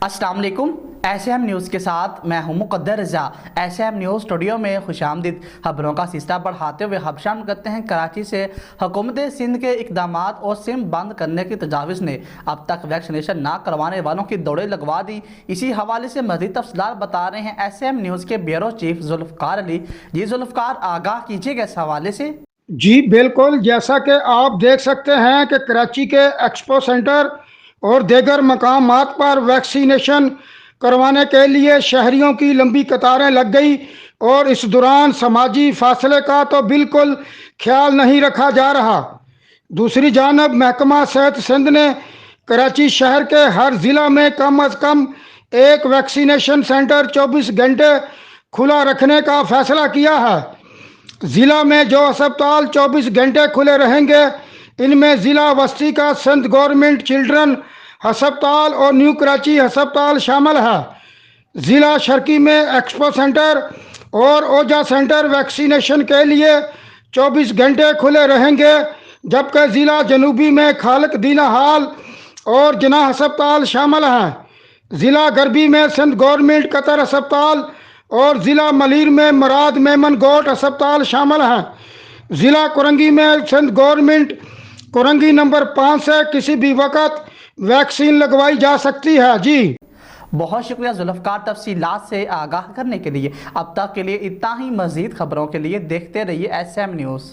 अस्सलाम वालेकुम। SM news के साथ मैं हूं मुक़द्दर रज़ा। एसएम न्यूज़ स्टूडियो में खुशामदीद। खबरों का सिलसिला बढ़ाते हुए हम शामिल करते हैं कराची से। हुकूमत सिंध के इक़दामात और सिम बंद करने की तजावीज़ ने अब तक वैक्सीनेशन ना करवाने वालों की दौड़ें लगवा दी। इसी हवाले से मज़ीद तफ़सीलात बता रहे हैं एसएम न्यूज़ के ब्यूरो चीफ जुल्फ़कार अली। जी जुल्फ़कार, आगाह कीजिएगा इस हवाले से। जी बिल्कुल, जैसा कि आप देख सकते हैं कि कराची के एक्सपो सेंटर और दीगर मकामात पर वैक्सीनेशन करवाने के लिए शहरियों की लंबी कतारें लग गई और इस दौरान समाजी फासले का तो बिल्कुल ख्याल नहीं रखा जा रहा। दूसरी जानब महकमा सेहत सिंध ने कराची शहर के हर ज़िला में कम अज़ कम एक वैक्सीनेशन सेंटर 24 घंटे खुला रखने का फैसला किया है। ज़िला में जो अस्पताल 24 घंटे खुले रहेंगे, इनमें ज़िला वस्ती का सिंध गवर्नमेंट चिल्ड्रन अस्पताल और न्यू कराची अस्पताल शामिल है। ज़िला शर्की में एक्सपो सेंटर और ओजा सेंटर वैक्सीनेशन के लिए 24 घंटे खुले रहेंगे, जबकि ज़िला जनूबी में खालिक दीना हाल और जनाह अस्पताल शामिल हैं। ज़िला गरबी में सिंध गवर्नमेंट कतर अस्पताल और ज़िला मलीर में मुराद मेमन गोट अस्पताल शामिल हैं। ज़िला कुरंगी में सिंध गवर्नमेंट कुरंगी नंबर 5 से किसी भी वक्त वैक्सीन लगवाई जा सकती है। जी बहुत शुक्रिया जुल्फ़कार, तफसीलात से आगाह करने के लिए। अब तक के लिए इतना ही। मज़ीद खबरों के लिए देखते रहिए एसएम न्यूज़।